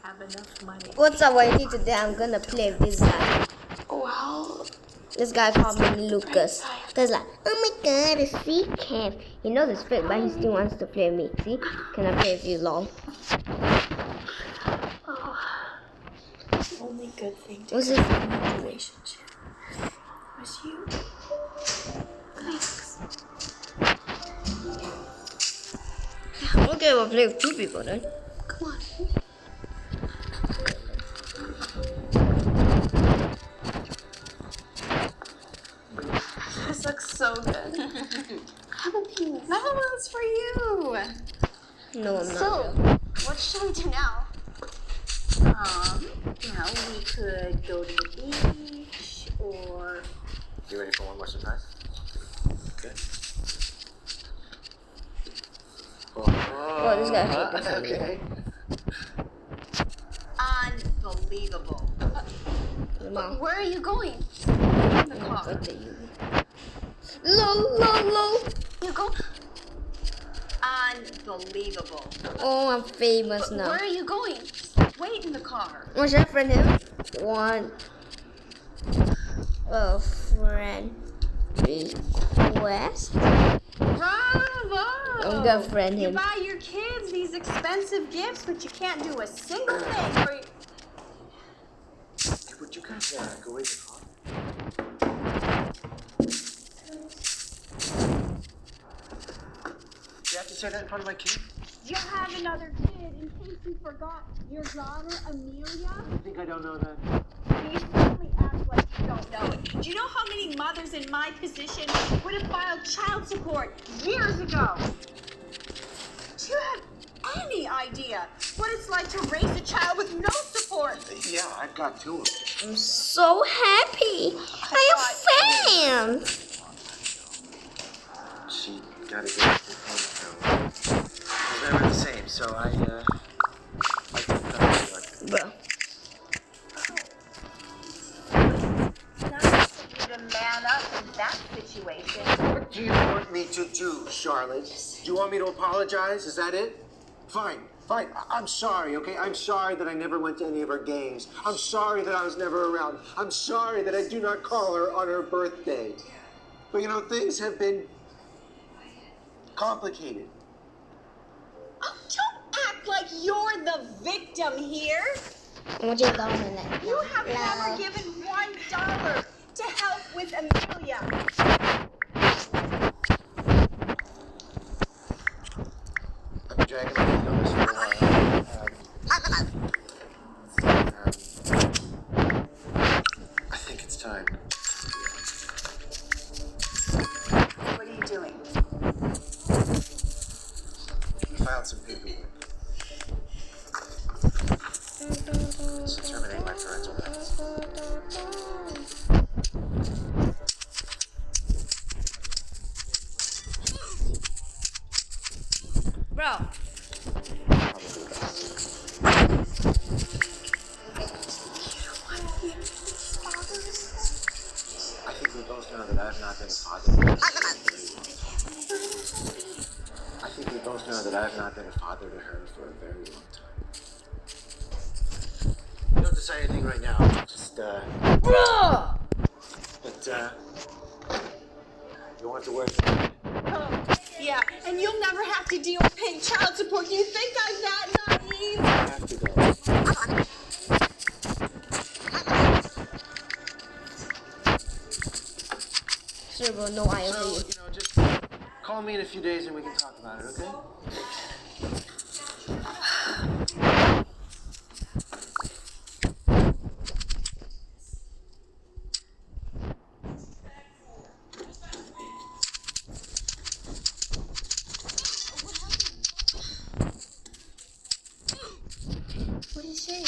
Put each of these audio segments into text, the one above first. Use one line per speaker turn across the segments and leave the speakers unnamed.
have enough money.
What's up, YT? Today I'm gonna play with this guy.
Well,
This guy called me Lucas. Cause like, oh my god, it's ckev. He knows it's fake, but he still wants to play with me. See? Can I play with you, lol?
the only good thing to
What's
come
this?
from the relationship was you. Thanks.
Okay, we'll play with two people then.
Come on. This looks so good. Have a piece.
No, it's for you.
No, I'm
So,
not.
what should we do now? We could go to the beach or.
You ready for one more surprise? Okay.
Oh, this guy's looking for me.
Okay.
Unbelievable.
Mom.
Where are you going? In the car.
What the you? Lol.
You go. Unbelievable.
Oh, I'm famous now.
Where are you going? Wait in the car.
What's your friend him? One. A friend request.
Bravo!
I'm gonna friend
You
him.
buy your kids these expensive gifts, but you can't do a single thing for you.
Hey, would you guys go in the car? Do you have to say that in front of my kid?
You have another kid in case you forgot your daughter Amelia.
I think I don't know that.
You certainly act like you don't know it. Do you know how many mothers in my position would have filed child support years ago? Do you have any idea what it's like to raise a child with no support?
Yeah, I've got two of them.
I'm so happy. I am fan.
She got to get the phone. It's never the same, so I took that like.
Bro.
Nice of you to man up in that situation.
What do you want me to do, Charlotte? Do you want me to apologize? Is that it? Fine. I'm sorry, okay? I'm sorry that I never went to any of her games. I'm sorry that I was never around. I'm sorry that I do not call her on her birthday. But you know, things have been complicated.
Oh, don't act like you're the victim here.
I want you to go in there.
You have never given $1 to help with Amelia.
I've been dragging my feet on this for a while. I think it's time.
What are you doing?
We filed some paperwork. It's to terminate my parental rights.
Bro.
Probably best. I think we both know that I've not been a father to her for a very long time. I think we both know that I've not been a father to her for a very long time. You don't have to say anything right now. Just,
Bro!
but, you won't have to worry about it.
Oh, yeah, and you'll never have to deal with paying child support. You think I'm that naive?
I have to go.
Sure, bro, no eye
So,
over you.
just call me in a few days and we can talk about it, okay?
What do you say?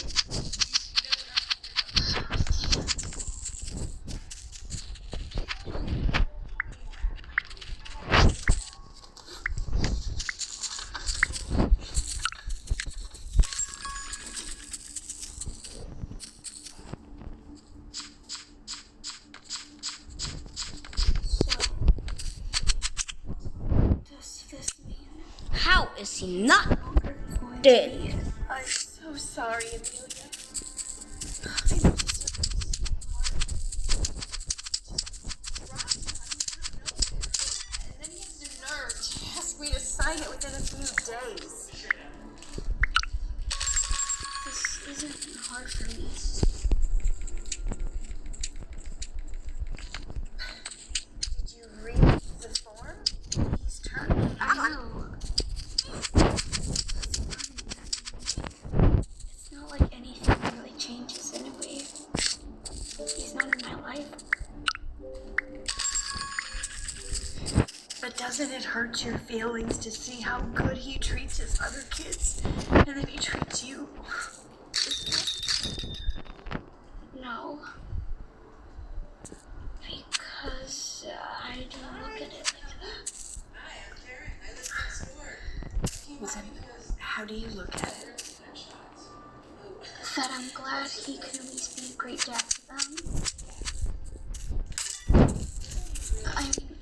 How is he not dead?
I'm so sorry. sorry, Amelia. And then he has the nerve to ask me to sign it within a few days. This isn't hard for me. Did you read the form? He's turning. I know. It's not like anything really changes anyway. He's not in my life. But doesn't it hurt your feelings to see how good he treats his other kids and then he treats you? No. Because I don't look at it like that. Well, then, how do you look at it? That I'm glad he can at least be a great dad to them. I mean,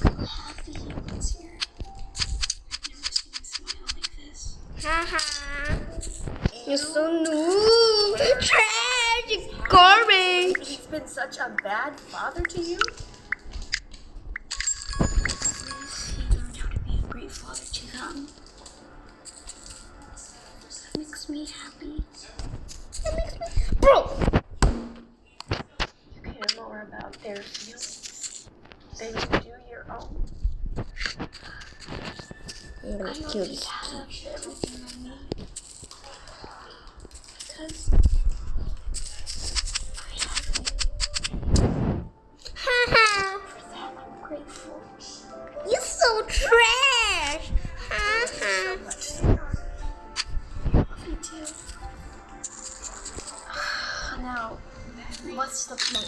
I'm happy he was here. I've never seen him smile like this.
Haha. You're so new. You're trash. You're garbage.
He's been such a bad father to you?
At least he learned how to be a great father to them. That makes me happy.
Bro.
You care more about their feelings than you do your own.
I'm gonna
I
kill
already
this
have
kid.
everything I need. Because I have you.
Haha.
For that, I'm grateful.
You're so trash. Haha.
Me too. Now, what's the plan?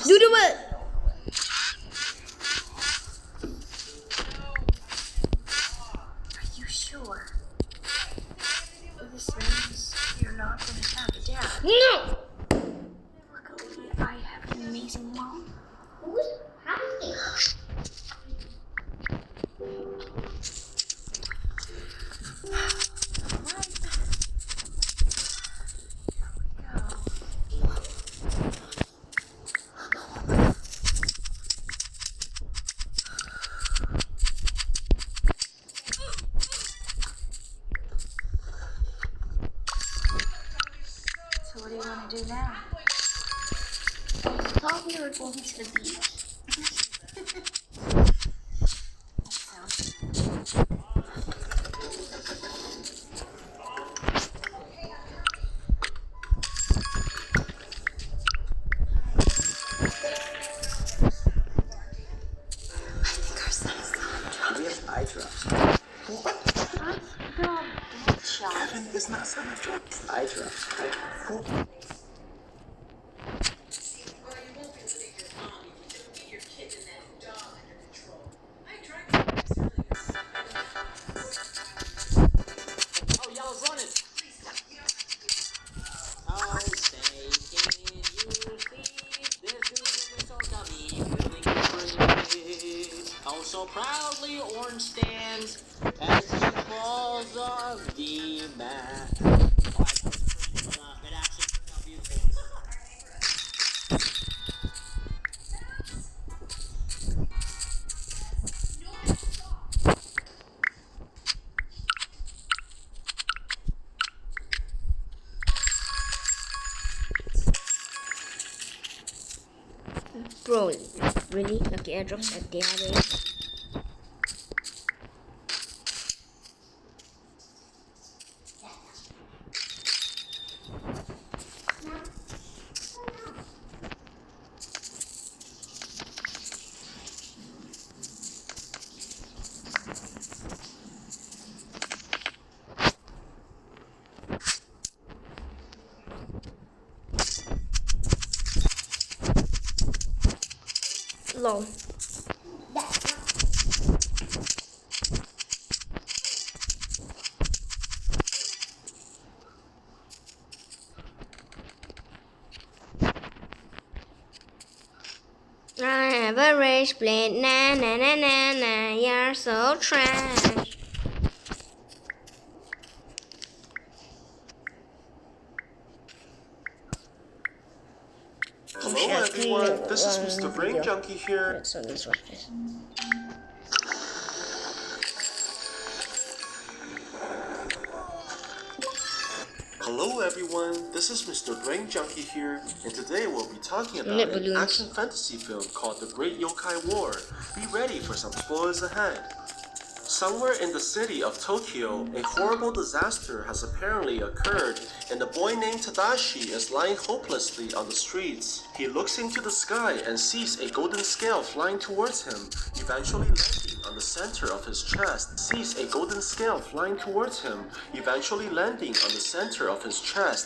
Do the what?
Are you sure? This means you're not going to have a dad.
No.
Luckily, I have an amazing mom.
Who's happy?
So what do you want to do now? I thought we were going to the beach. That sounds
Eye drops. Kevin, it's not so much eye drops.
Oh, y'all's running. Oh, say, can you see this dude looking so dummy, willing to bridge? Oh, so proudly Orange stands as he falls off the mat. Oh, that was pretty, but it actually turned out beautiful.
Bro, really? Lucky airdrops at the other. Lol. I have a ring. garbage plate. Na na na na na. You're so trash.
Hello everyone, this is Mr. Brain Junkie here.
So let's watch this.
Hello everyone, this is Mr. Brain Junkie here, and today we'll be talking about
Knit
an
balloons.
action fantasy film called The Great Yokai War. Be ready for some spoilers ahead. Somewhere in the city of Tokyo, a horrible disaster has apparently occurred, and a boy named Tadashi is lying hopelessly on the streets. He looks into the sky and sees a golden scale flying towards him, eventually landing on the center of his chest.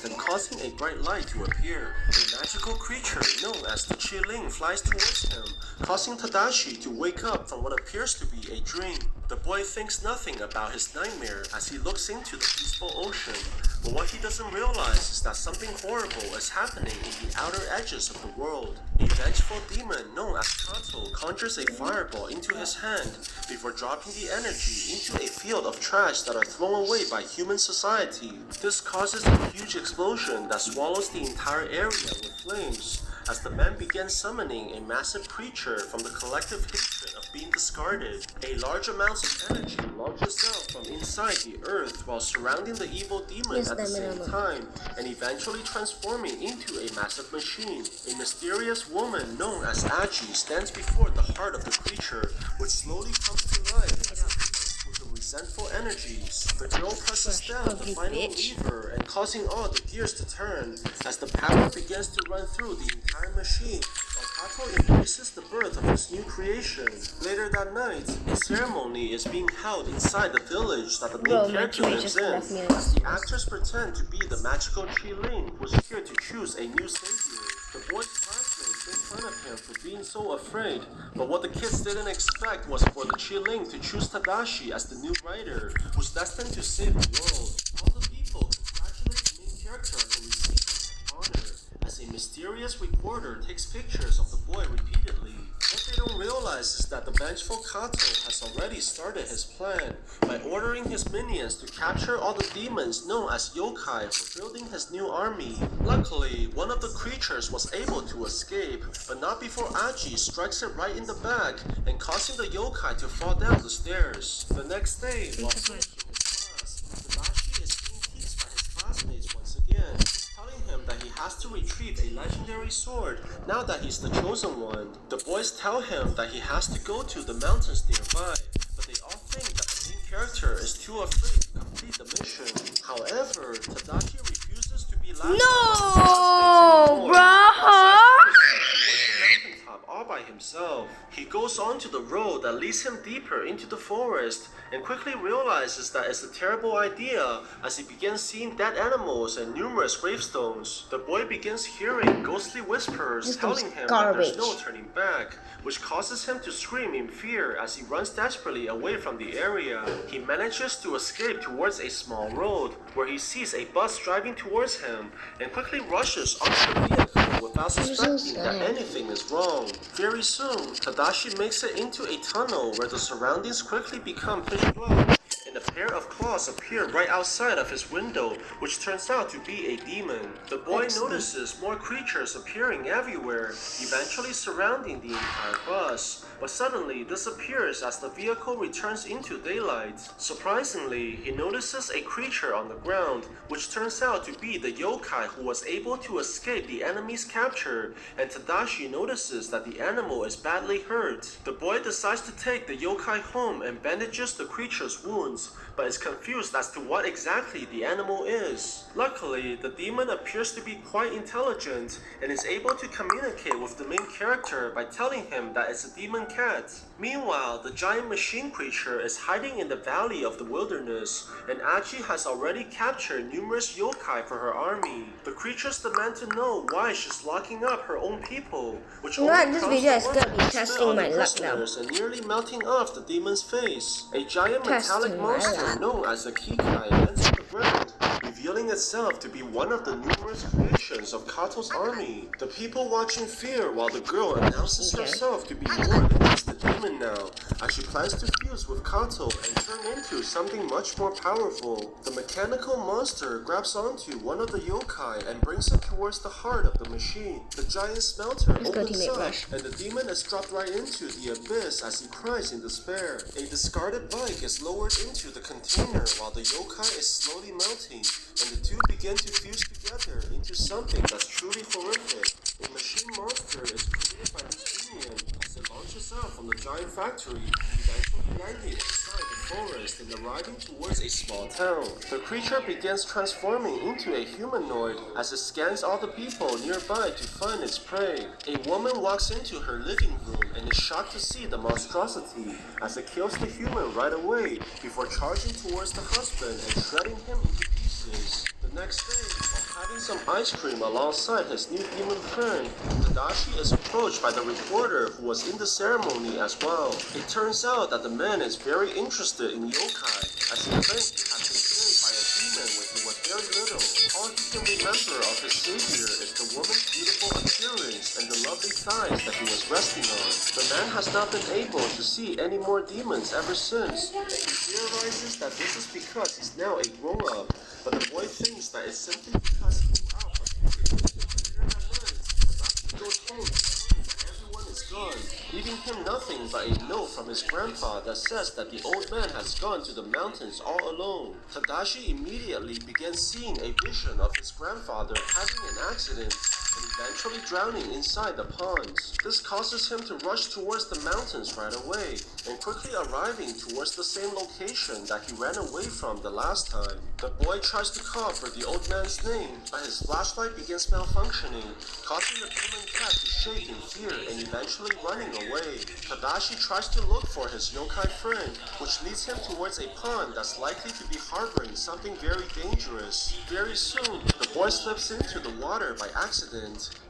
And causing a bright light to appear. A magical creature known as the Chi-Ling flies towards him, causing Tadashi to wake up from what appears to be a dream. The boy thinks nothing about his nightmare as he looks into the peaceful ocean. But what he doesn't realize is that something horrible is happening in the outer edges of the world. A vengeful demon known as Kato conjures a fireball into his hand before dropping the energy into a field of trash that are thrown away by human society. This causes a huge explosion that swallows the entire area with flames, as the men begin summoning a massive creature from the collective hatred of being discarded. A large amount of energy launches out from inside the earth while surrounding the evil demon at the same time, and eventually transforming into a massive machine. A mysterious woman known as Aji stands before the heart of the creature, which slowly comes to life as it feeds with the resentful energies. The girl presses down the final lever and causing all the gears to turn as the power begins to run through the entire machine, while Kato embraces the birth of his new creation. Later that night, a ceremony is being held inside the village that the main character lives in. The actors pretend to be the magical Chi-Ling who is here to choose a new savior. The boy's classmates make fun of him for being so afraid, but what the kids didn't expect was for the Chi-Ling to choose Tadashi as the new writer, who's destined to save the world. All the people congratulate the main character for receiving such honor, as a mysterious reporter takes pictures of the boy repeatedly. What they don't realize is that the vengeful Kato has already started his plan by ordering his minions to capture all the demons known as yokai for building his new army. Luckily, one of the creatures was able to escape, but not before Aji strikes it right in the back and causing the yokai to fall down the stairs. The next day, while finishing his class, Tadashi is being teased by his classmates once again, telling him that he has to retrieve a legendary sword now that he's the chosen one. The boys tell him that he has to go to the mountains nearby, but they all think that the main character is too afraid to complete the mission. However, Tadashi refuses to be left
No, bro.
all by himself. He goes on to the road that leads him deeper into the forest and quickly realizes that it's a terrible idea as he begins seeing dead animals and numerous gravestones. The boy begins hearing ghostly whispers telling him that there's no turning back, which causes him to scream in fear as he runs desperately away from the area. He manages to escape towards a small road where he sees a bus driving towards him and quickly rushes onto the vehicle without suspecting that anything is wrong. Very soon, Tadashi makes it into a tunnel where the surroundings quickly become pitch black, and a pair of claws appear right outside of his window, which turns out to be a demon. The boy notices more creatures appearing everywhere, eventually surrounding the entire bus, but suddenly disappears as the vehicle returns into daylight. Surprisingly, he notices a creature on the ground, which turns out to be the yokai who was able to escape the enemy's capture, and Tadashi notices that the animal is badly hurt. The boy decides to take the yokai home and bandages the creature's wounds, but is confused as to what exactly the animal is. Luckily, the demon appears to be quite intelligent and is able to communicate with the main character by telling him that it's a demon cat. Meanwhile, the giant machine creature is hiding in the valley of the wilderness, and Aji has already captured numerous yokai for her army. The creatures demand to know why she's locking up her own people, which
This video is gonna be testing my luck now.
And nearly melting off the demon's face. A giant metallic monster known as a ckev enters the ground, revealing
revealing itself to be one of the numerous creations of Kato's army. The people watch in fear while the girl announces herself to be more than just a demon now, as she plans to fuse with Kato and turn into something much more powerful. The mechanical monster grabs onto one of the yokai and brings it towards the heart of the machine. The giant smelter opens up, and the demon is dropped right into the abyss as he cries in despair. A discarded bike is lowered into the container while the yokai is slowly melting, and the two begin to fuse together into something that's truly horrific. A machine monster is created by this union as it launches out from the giant factory, eventually landing inside the forest and arriving towards a small town. The creature begins transforming into a humanoid as it scans all the people nearby to find its prey. A woman walks into her living room and is shocked to see the monstrosity as it kills the human right away before charging towards the husband and shredding him into pieces. The next day, while having some ice cream alongside his new demon friend, Tadashi is approached by the reporter who was in the ceremony as well. It turns out that the man is very interested in yokai, as he claims to have been saved by a demon when he was very little. All he can remember of his savior is the woman's beautiful appearance and the lovely thighs that he was resting on. The man has not been able to see any more demons ever since, and he theorizes that this is because he's now a grown-up. But the boy thinks that it's simply because he grew out from Tadashi goes home to find that everyone is gone, leaving him nothing but a note from his grandpa that says that the old man has gone to the mountains all alone. Tadashi immediately begins seeing a vision of his grandfather having an accident and eventually drowning inside the ponds. This causes him to rush towards the mountains right away, and quickly arriving towards the same location that he ran away from the last time. The boy tries to call for the old man's name, but his flashlight begins malfunctioning, causing the demon cat to shake in fear and eventually running away. Tadashi tries to look for his yokai friend, which leads him towards a pond that's likely to be harboring something very dangerous. Very soon, the boy slips into the water by accident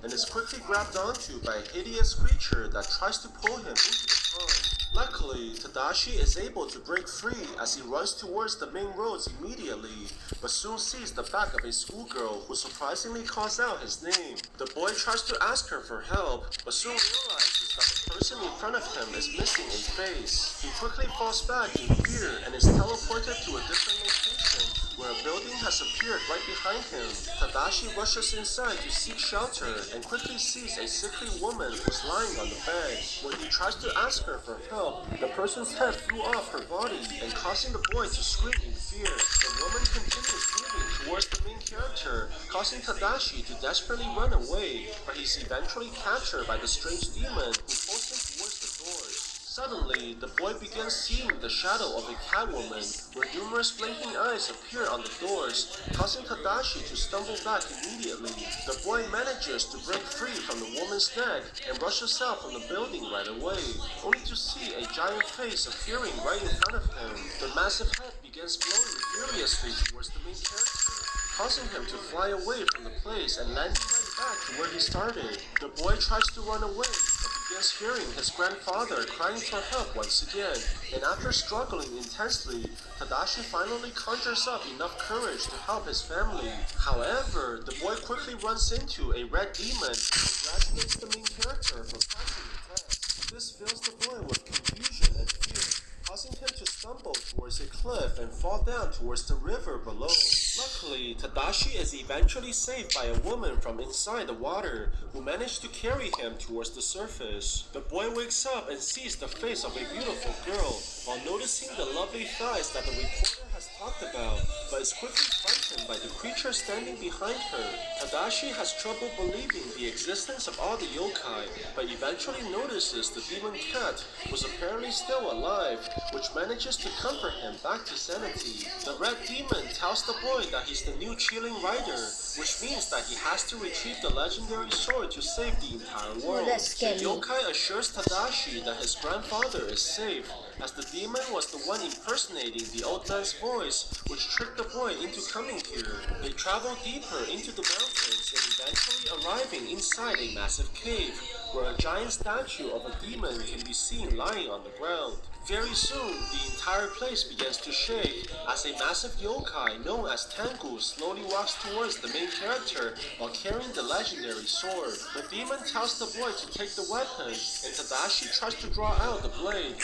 and is quickly grabbed onto by a hideous creature that tries to pull him into the pond. Luckily, Tadashi is able to break free as he runs towards the main roads immediately, but soon sees the back of a schoolgirl who surprisingly calls out his name. The boy tries to ask her for help, but soon realizes that the person in front of him is missing a face. He quickly falls back in fear and is teleported to a different location, where a building has appeared right behind him. Tadashi rushes inside to seek shelter and quickly sees a sickly woman who's lying on the bed. When he tries to ask her for help, the person's head flew off her body and causing the boy to scream in fear. The woman continues moving towards the main character, causing Tadashi to desperately run away, but he's eventually captured by the strange demon who pulls him towards the doors. Suddenly, the boy begins seeing the shadow of a catwoman, where numerous blinking eyes appear on the doors, causing Tadashi to stumble back immediately. The boy manages to break free from the woman's neck and rushes out from the building right away, only to see a giant face appearing right in front of him. The massive head begins blowing furiously towards the main character, causing him to fly away from the place and landing right back to where he started. The boy tries to run away, but begins hearing his grandfather crying for help once again, and after struggling intensely, Tadashi finally conjures up enough courage to help his family. However, the boy quickly runs into a red demon and congratulates the main character for passing the test. This fills the boy with confusion and fear, causing him to stumble towards a cliff and fall down towards the river below. Luckily, Tadashi is eventually saved by a woman from inside the water, who managed to carry him towards the surface. The boy wakes up and sees the face of a beautiful girl, while noticing the lovely thighs that the reporter has talked about, but is quickly frightened by the creature standing behind her. Tadashi has trouble believing the existence of all the yokai, but eventually notices the demon cat was apparently still alive, which manages to comfort him back to sanity. The red demon tells the boy that he's the new chilling rider, which means that he has to retrieve the legendary sword to save the entire world. The yokai assures Tadashi that his grandfather is safe, as the demon was the one impersonating the old man's voice, which tricked the boy into coming here. They travel deeper into the mountains and eventually arriving inside a massive cave, where a giant statue of a demon can be seen lying on the ground. Very soon, the entire place begins to shake as a massive yokai known as Tengu slowly walks towards the main character while carrying the legendary sword. The demon tells the boy to take the weapon, and Tadashi tries to draw out the blade.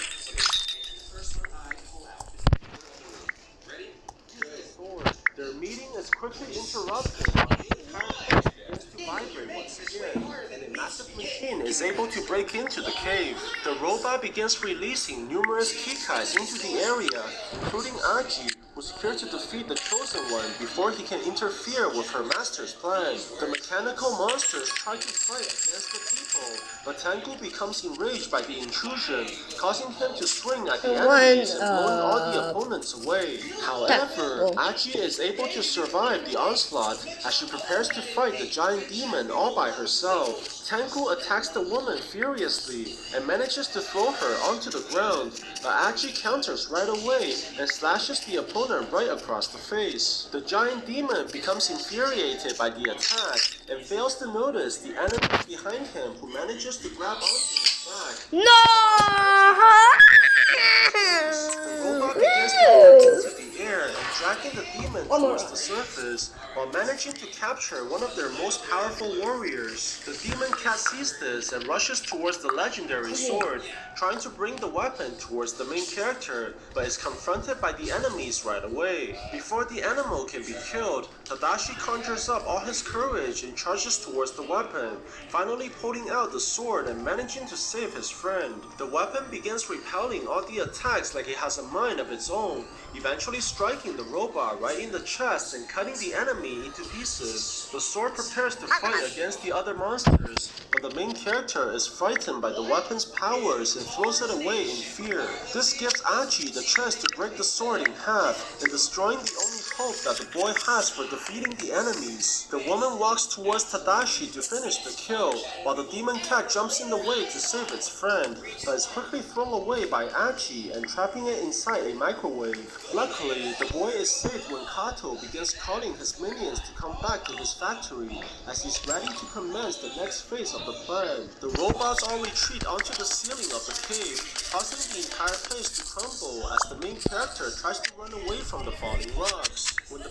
Their meeting is quickly interrupted while the entire place begins to vibrate once again, and a massive machine is able to break into the cave. The robot begins releasing numerous kekais into the area, including Aji, who's here to defeat the Chosen One before he can interfere with her master's plan. The mechanical monsters try to fight against the people, but Tengu becomes enraged by the intrusion, causing him to swing at the enemies and blowing all the opponents away. However, Aji is able to survive the onslaught as she prepares to fight the giant demon all by herself. Tengu attacks the woman furiously and manages to throw her onto the ground, but Aji counters right away and slashes the opponent right across the face. The giant demon becomes infuriated by the attack and fails to notice the enemy behind him, who manages to grab onto his back.
No!
The robot begins to fly into the air and dragging the demon towards the surface while managing to capture one of their most powerful warriors. The demon cat sees this and rushes towards the legendary sword, trying to bring the weapon towards the main character, but is confronted by the enemies right away. Before the animal can be killed, Tadashi conjures up all his courage and charges towards the weapon, finally pulling out the sword and managing to save his friend. The weapon begins repelling all the attacks like it has a mind of its own, eventually striking the robot right in the chest and cutting the enemy into pieces. The sword prepares to fight against the other monsters, but the main character is frightened by the weapon's powers and throws it away in fear. This gives Aji the chance to break the sword in half and destroying the only hope that the boy has for defeating the enemies. The woman walks towards Tadashi to finish the kill, while the demon cat jumps in the way to save its friend, but is quickly thrown away by Aji and trapping it inside a microwave. Luckily, the boy is saved when Kato begins calling his minions to come back to his factory as he's ready to commence the next phase of the plan. The robots all retreat onto the ceiling of the cave, causing the entire place to crumble as the main character tries to run away from the falling rocks. When the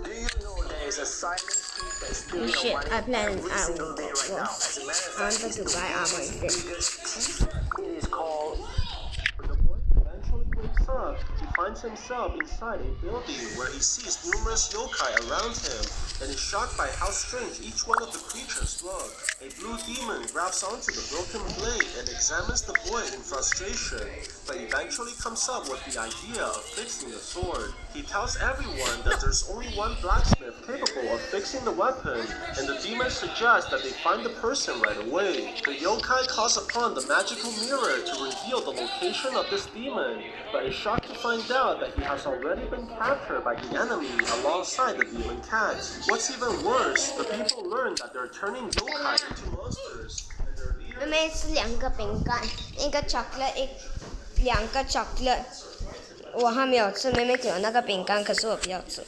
Do you know there is a silent thief that's stealing
Shit,
money
I plan
every single day right now? As a matter of
I
fact,
wanted to
he's
buy
the
armor instead.
biggest thief. It is called
The boy eventually wakes up. He finds himself inside a building where he sees numerous yokai around him and is shocked by how strange each one of the creatures look. A blue demon grabs onto the broken blade and examines the boy in frustration, but eventually comes up with the idea of fixing the sword. He tells everyone that there's only one blacksmith capable of fixing the weapon, and the demon suggests that they find the person right away. The yokai calls upon the magical mirror to reveal the location of this demon, but is shocked to find out that he has already been captured by the enemy alongside the demon cat. What's even worse, the people learn that they're turning yokai into monsters, and their leader
妹妹吃2个饼干，一个 chocolate， 2个 chocolate。我还没有吃，妹妹给我那个饼干，可是我不要吃。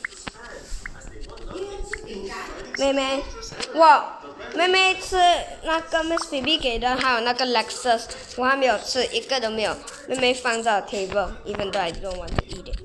妹妹吃那个 Miss Phoebe 给的，还有那个 Lexus， 我还没有吃，一个都没有。妹妹放在 table，even though I don't want to eat it.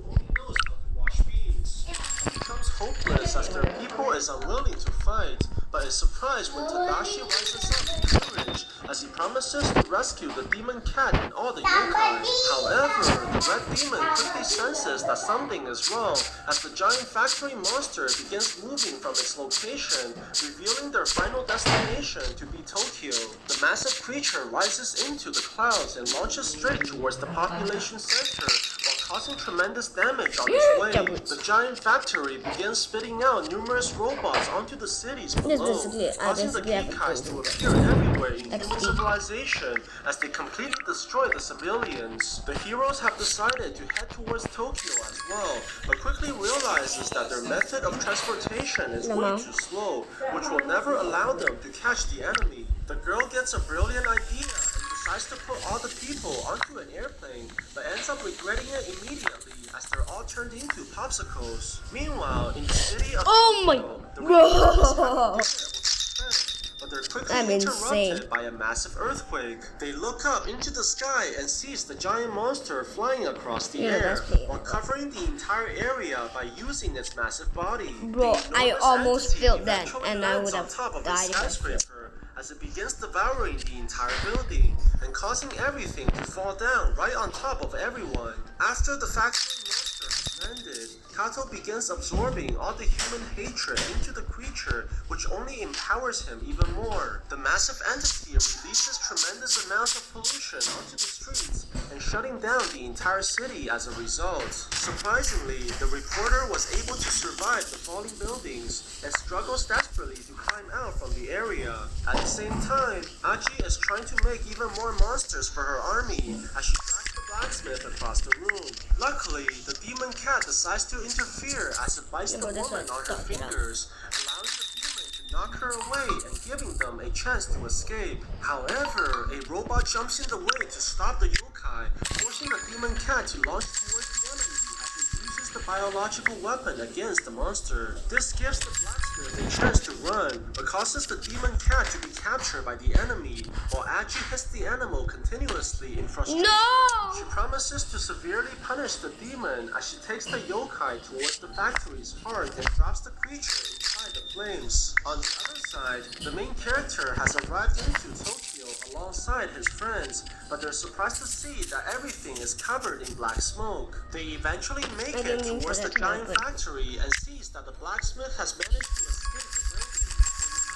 becomes hopeless as their people is unwilling to fight, but is surprised when Tadashi rises up in courage as he promises to rescue the demon cat and all the yokai. However, the red demon quickly senses that something is wrong as the giant factory monster begins moving from its location, revealing their final destination to be Tokyo. The massive creature rises into the clouds and launches straight towards the population center, causing tremendous damage on its way. The giant factory begins spitting out numerous robots onto the cities below, causing the kekais to appear everywhere in human civilization as they completely destroy the civilians. The heroes have decided to head towards Tokyo as well, but quickly realizes that their method of transportation is way too slow, which will never allow them to catch the enemy. The girl gets a brilliant idea tries to put all the people onto an airplane, but ends up regretting it immediately as they're all turned into popsicles. Meanwhile, in the city of Tokyo, the but they're quickly
I'm insane.
interrupted by a massive earthquake. They look up into the sky and sees the giant monster flying across the air
that's me.
while covering the entire area by using its massive body.
Bro,
The
I
enormous
almost
entity
felt that,
eventually
and I
lands
would
on
have
top of the
died if I failed.
skyscraper as it begins devouring the entire building and causing everything to fall down right on top of everyone. After the factory monster has landed, Kato begins absorbing all the human hatred into the creature, which only empowers him even more. The massive entity releases tremendous amounts of pollution onto the streets and shutting down the entire city as a result. Surprisingly, the reporter was able to survive the falling buildings and struggles desperately to climb out from the area. At the same time, Aji is trying to make even more monsters for her army as she drags the blacksmith across the room. Luckily, the demon cat decides to interfere as it bites the woman on her fingers, allowing the demon to knock her away and giving them a chance to escape. However, a robot jumps in the way to stop the yokai, forcing the demon cat to launch towards the enemy as it uses the biological weapon against the monster. This gives the blacksmith a chance to run, but causes the demon cat to be captured by the enemy, while Aji hits the animal continuously in frustration.
No!
She promises to severely punish the demon as she takes the yokai towards the factory's heart and drops the creature inside the flames. On the other side, the main character has arrived into Tokyo alongside his friends, but they're surprised to see that everything is covered in black smoke. They eventually make it towards the giant factory and sees that the blacksmith has managed to escape the building.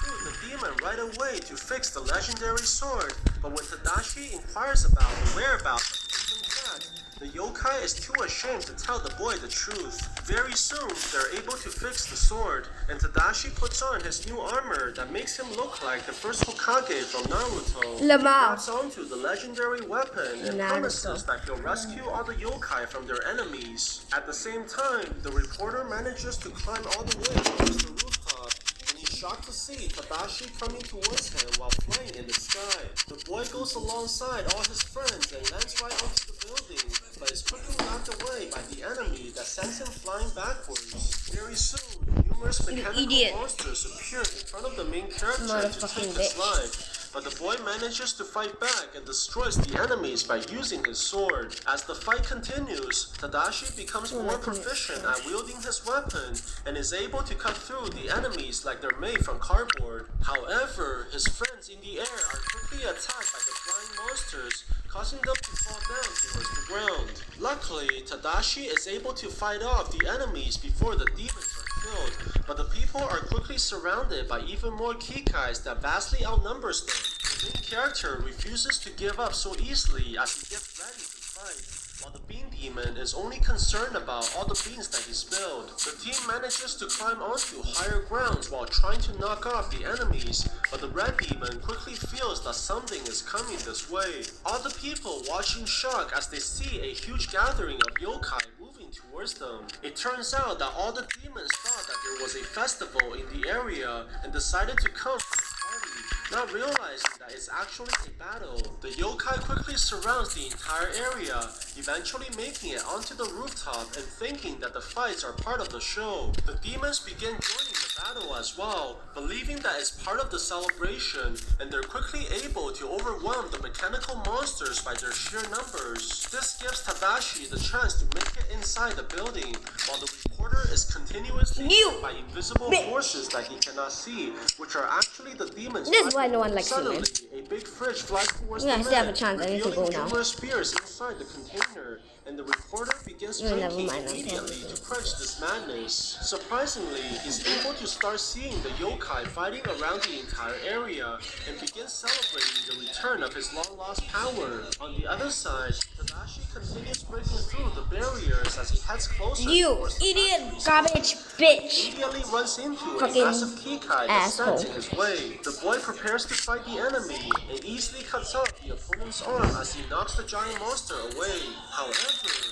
They recruit the demon right away to fix the legendary sword, but when Tadashi inquires about the whereabouts of the demon cat, the yokai is too ashamed to tell the boy the truth. Very soon, they're able to fix the sword, and Tadashi puts on his new armor that makes him look like the first Hokage from Naruto. He grabs onto the legendary weapon and promises that he'll rescue all the yokai from their enemies. At the same time, the reporter manages to climb all the way towards the rooftop, and he's shocked to see Tadashi coming towards him while flying in the sky. The boy goes alongside all his friends and lands right onto the building, but is quickly knocked away by the enemy that sends him flying backwards. Very soon, numerous mechanical monsters appear in front of the main character to take his life. But the boy manages to fight back and destroys the enemies by using his sword. As the fight continues, Tadashi becomes more proficient at wielding his weapon and is able to cut through the enemies like they're made from cardboard. However, his friends in the air are quickly attacked by the flying monsters, causing them to fall down towards the ground. Luckily, Tadashi is able to fight off the enemies before the demons are killed, but the people are quickly surrounded by even more kekais that vastly outnumbers them. The main character refuses to give up so easily as he gets ready to fight, while the bean demon is only concerned about all the beans that he spilled. The team manages to climb onto higher grounds while trying to knock off the enemies, but the red demon quickly feels that something is coming this way. All the people watch in shock as they see a huge gathering of yokai moving towards them. It turns out that all the demons thought that there was a festival in the area and decided to come to the party, not realizing that it's actually a battle. The yokai quickly surrounds the entire area, eventually making it onto the rooftop and thinking that the fights are part of the show. The demons begin joining the battle as well, believing that it's part of the celebration, and they're quickly able to overwhelm the mechanical monsters by their sheer numbers. This gives Tadashi the chance to make it inside the building, while the reporter is continuously hit by invisible forces that he cannot see, which are actually the demons.
This is why no one likes you,
Suddenly,
man.
a big fridge flies towards the
I
man,
still have a chance. I need to go
revealing
now.
numerous beers inside the container, and the reporter begins drinking immediately to quench this madness. Surprisingly, he's able to start seeing the yokai fighting around the entire area and begins celebrating the return of his long-lost power. On the other side, Tadashi continues breaking through the barriers as he heads closer towards the
idiot, garbage bitch.
immediately runs into a
Fucking
massive kekai that stands
asshole.
in his way. The boy prepares to fight the enemy and easily cuts off the opponent's arm as he knocks the giant monster away. However,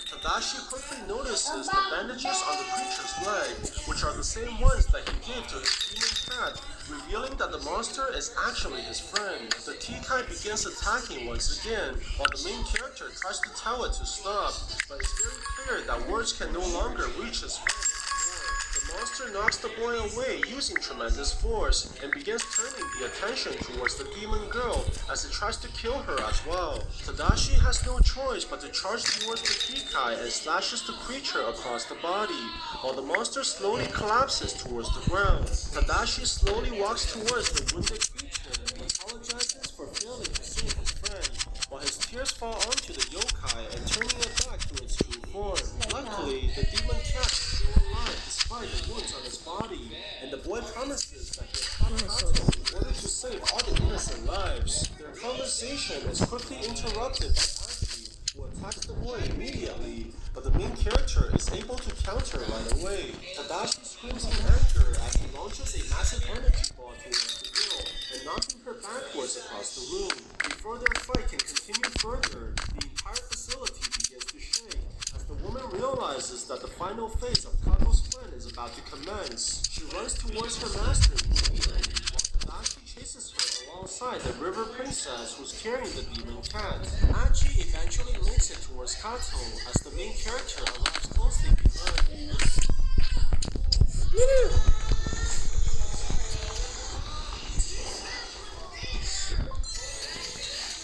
Tadashi quickly notices the bandages on the creature's leg, which are the same ones that he gave to his demon cat, revealing that the monster is actually his friend. The kekai begins attacking once again, while the main character tries to tell it to stop, but it's very clear that words can no longer reach his friend anymore. The monster knocks the boy away using tremendous force and begins turning the attention towards the demon girl as it tries to kill her as well. Tadashi has no choice but to charge towards the Kikai and slashes the creature across the body, while the monster slowly collapses towards the ground. Tadashi slowly walks towards the wounded creature and apologizes for failing to save his friend, while his tears fall onto the yokai and turning it back to its true form. Luckily, the demon cat is still alive despite the wounds on its body, and the boy promises that he'll help Kato in order to save all the innocent lives. Their conversation is quickly interrupted by Aki, who attacks the boy immediately, but the main character is able to counter right away. Tadashi screams in anger as he launches a massive energy ball towards the girl and knocking her backwards across the room. Before their fight can continue further, the entire facility begins to shake as the woman realizes that the final phase of Kato's plan is about to commence. She runs towards her master immediately, while Tadashi chases her alongside the river princess who's carrying the demon cat. Aji eventually makes it towards Kato as the main character arrives closely behind.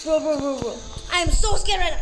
Bro. I am so scared right now.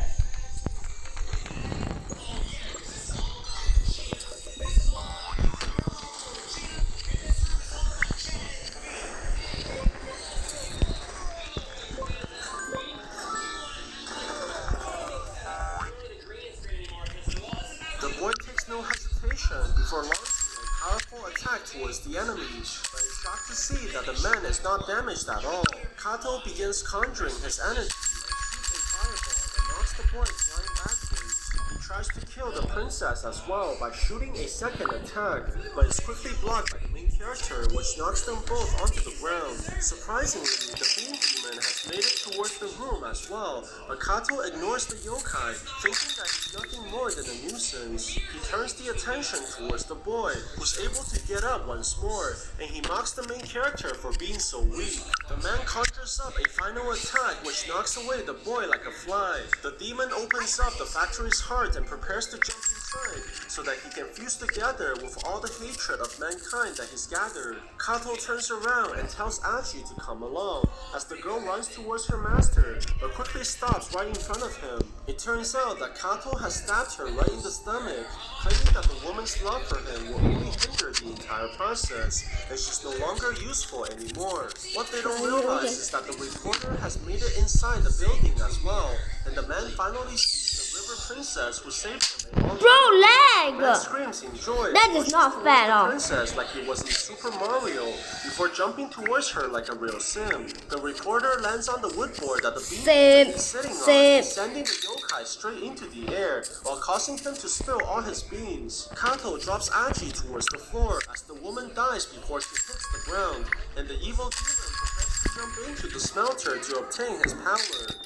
The boy takes no hesitation before launching a powerful attack towards the enemy, but is shocked to see that the man is not damaged at all. Kato begins conjuring his energy and shoots a fireball that knocks the boy flying backwards. He tries to kill the princess as well by shooting a second attack, but is quickly blocked by the main character, which knocks them both onto the ground. Surprisingly, the beam demon has made it towards the room as well, but Kato ignores the yokai, thinking that he's nothing more than a nuisance. He turns the attention towards the boy, who's able to get up once more, and he mocks the main character for being so weak. The man conjures up a final attack which knocks away the boy like a fly. The demon opens up the factory's heart and prepares to jump inside so that he can fuse together with all the hatred of mankind that he's gathered. Kato turns around and tells Aji to come along as the girl runs towards her master, but quickly stops right in front of him. It turns out that Kato has stabbed her right in the stomach, claiming that the woman's love for him will only hinder the entire process, and she's no longer useful anymore. What they don't realize is that the reporter has made it inside the building as well, and the man finally sees the river princess who saved him a long time.
Bro,
Man screams in joy.
That is not fair at all.
Princess like he was in Super Mario before jumping towards her like a real sim. The reporter lands on the woodboard that the beam is sitting on, and sending the yokai straight into the air while causing him to spill all his beans. Kato drops Aji towards the floor as the woman dies before she hits the ground, and the evil demon prepares to jump into the smelter to obtain his power.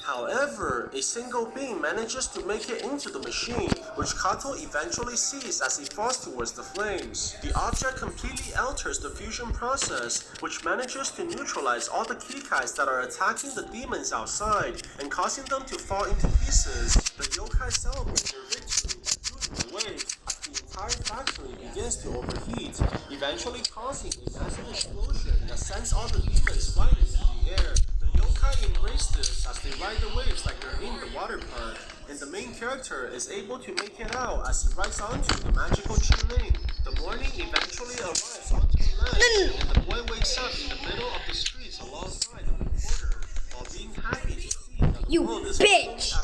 However, a single beam manages to make it into the machine, which Kato eventually sees as he falls towards the flames. The object completely alters the fusion process, which manages to neutralize all the kikais that are attacking the demons outside and causing them to fall into pieces. The yokai celebrate their victory by doing the waves as the entire factory begins to overheat, eventually causing a massive explosion that sends all the demons flying into the air. The yokai embrace this as they ride the waves like they're in the water park, and the main character is able to make it out as he rides onto the magical chain link. The morning eventually arrives onto the land, and the boy wakes up in the middle of the streets alongside the reporter, while being happy to see that the world is
bitch!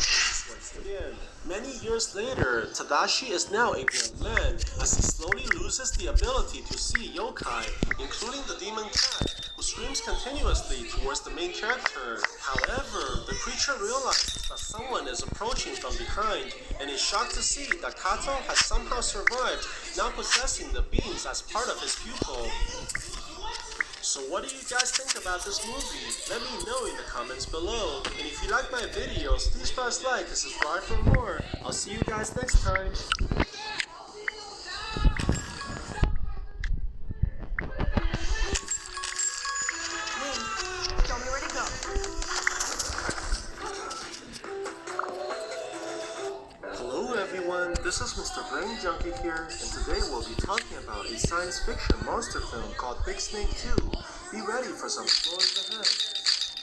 once again. Many years later, Tadashi is now a grown man as he slowly loses the ability to see yokai, including the demon cat, who screams continuously towards the main character. However, the creature realizes that someone is approaching from behind and is shocked to see that Kato has somehow survived, now possessing the beams as part of his pupil. So what do you guys think about this movie? Let me know in the comments below. And if you like my videos, please press like and subscribe for more. I'll see you guys next time.
Show me where to go.
Hello everyone, this is is Mr. Brain Junkie here, and today we'll be talking about a science fiction monster film called Big Snake 2. Be ready for some spoilers ahead.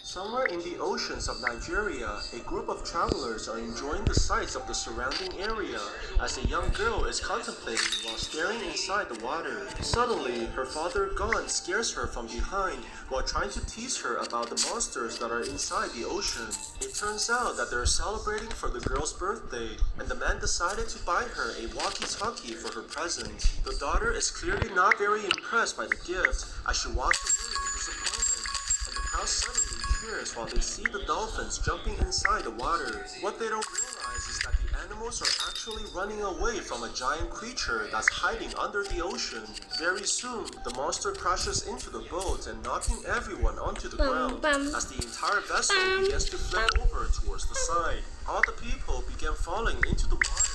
Somewhere in the oceans of Nigeria, a group of travelers are enjoying the sights of the surrounding area as a young girl is contemplating while staring inside the water. Suddenly, her father Gon scares her from behind while trying to tease her about the monsters that are inside the ocean. It turns out that they're celebrating for the girl's birthday, and the man decided to buy her a walkie-talkie for her present. The daughter is clearly not very impressed by the gift as she walks away in disappointment, and the crowd suddenly cheers while they see the dolphins jumping inside the water. What they don't realize is that the animals are actually running away from a giant creature that's hiding under the ocean. Very soon, the monster crashes into the boat and knocking everyone onto the ground as the entire vessel begins to flip over towards the side. All the people begin falling into the water.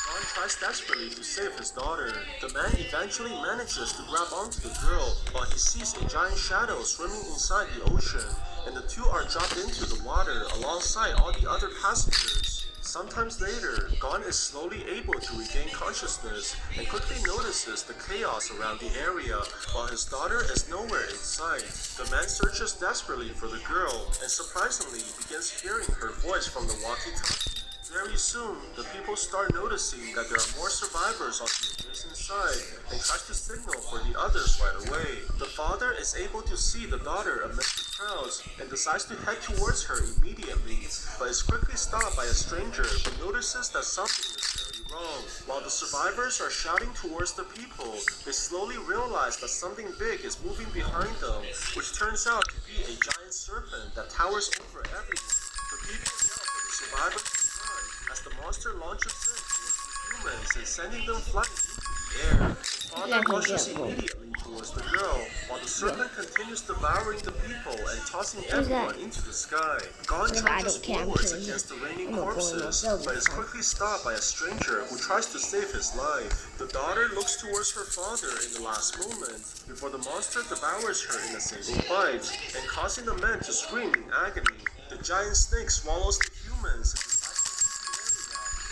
Ron tries desperately to save his daughter. The man eventually manages to grab onto the girl while he sees a giant shadow swimming inside the ocean, and the two are dropped into the water alongside all the other passengers. Sometimes later, Gon is slowly able to regain consciousness and quickly notices the chaos around the area while his daughter is nowhere in sight. The man searches desperately for the girl and surprisingly begins hearing her voice from the walkie-talkie. Very soon, the people start noticing that there are more survivors on the adjacent side and tries to signal for the others right away. The father is able to see the daughter amidst the crowds and decides to head towards her immediately, but is quickly stopped by a stranger who notices that something is very wrong. While the survivors are shouting towards the people, they slowly realize that something big is moving behind them, which turns out to be a giant serpent that towers over everyone. The people yell for the survivors as the monster launches in towards the humans and sending them flying into the air. The father rushes immediately towards the girl, while the serpent continues devouring the people and tossing everyone into the sky. Gon charges forwards against the raining corpses, but is quickly stopped by a stranger who tries to save his life. The daughter looks towards her father in the last moment, before the monster devours her in a single bite, and causing the men to scream in agony. The giant snake swallows the humans and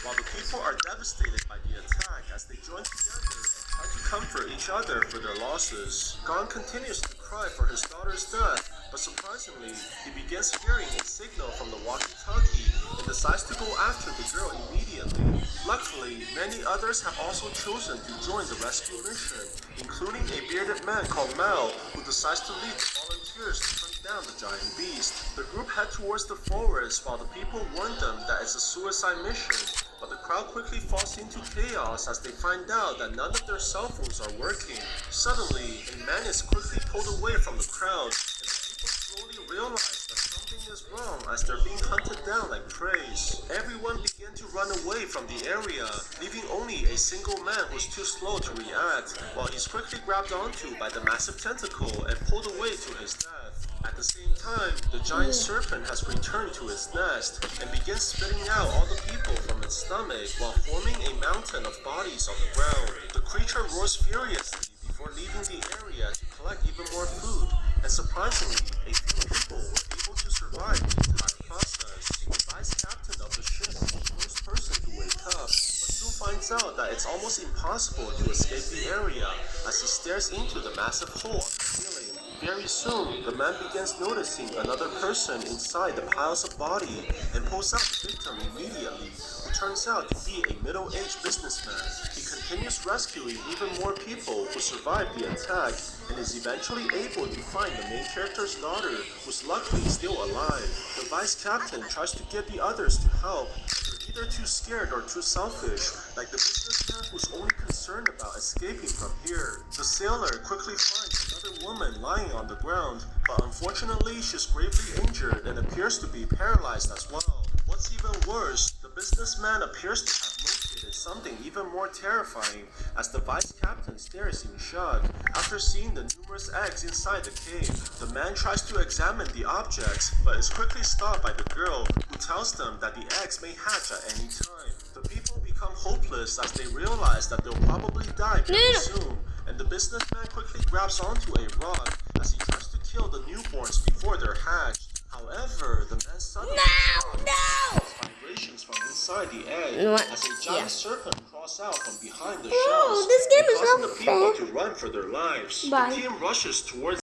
while the people are devastated by the attack as they join together and try to comfort each other for their losses. Gon continues to cry for his daughter's death, but surprisingly, he begins hearing a signal from the walkie-talkie and decides to go after the girl immediately. Luckily, many others have also chosen to join the rescue mission, including a bearded man called Mao, who decides to lead the volunteers to hunt down the giant beast. The group head towards the forest while the people warn them that it's a suicide mission. But the crowd quickly falls into chaos as they find out that none of their cell phones are working. Suddenly, a man is quickly pulled away from the crowd, and the people slowly realize that something is wrong as they're being hunted down like prey. Everyone began to run away from the area, leaving only a single man who's too slow to react, while he's quickly grabbed onto by the massive tentacle and pulled away to his death. At the same time, the giant serpent has returned to its nest and begins spitting out all the people from its stomach while forming a mountain of bodies on the ground. The creature roars furiously before leaving the area to collect even more food, and surprisingly, a few people were able to survive the entire process. The vice captain of the ship is the first person to wake up, but soon finds out that it's almost impossible to escape the area as he stares into the massive hole on the ceiling. Very soon, the man begins noticing another person inside the piles of body and pulls out the victim immediately, who turns out to be a middle-aged businessman. He continues rescuing even more people who survive the attack and is eventually able to find the main character's daughter, who's luckily still alive. The vice captain tries to get the others to help, but they're either too scared or too selfish, like the businessman who's only concerned about escaping from here. The sailor quickly finds another woman lying on the ground, but unfortunately she's gravely injured and appears to be paralyzed as well. What's even worse, the businessman appears to have located something even more terrifying as the vice captain stares in shock. After seeing the numerous eggs inside the cave, the man tries to examine the objects, but is quickly stopped by the girl, who tells them that the eggs may hatch at any time. The people become hopeless as they realize that they'll probably die very soon, and the businessman quickly grabs onto a rod as he tries to kill the newborns before they're hatched. However, the man suddenly vibrations from inside inside the egg
No,
as a giant
yeah.
serpent crawls out from behind the
Bro,
shells,
this game
and
is
causing
not
the people
fair.
to run for their lives.
Bye.
The team rushes towards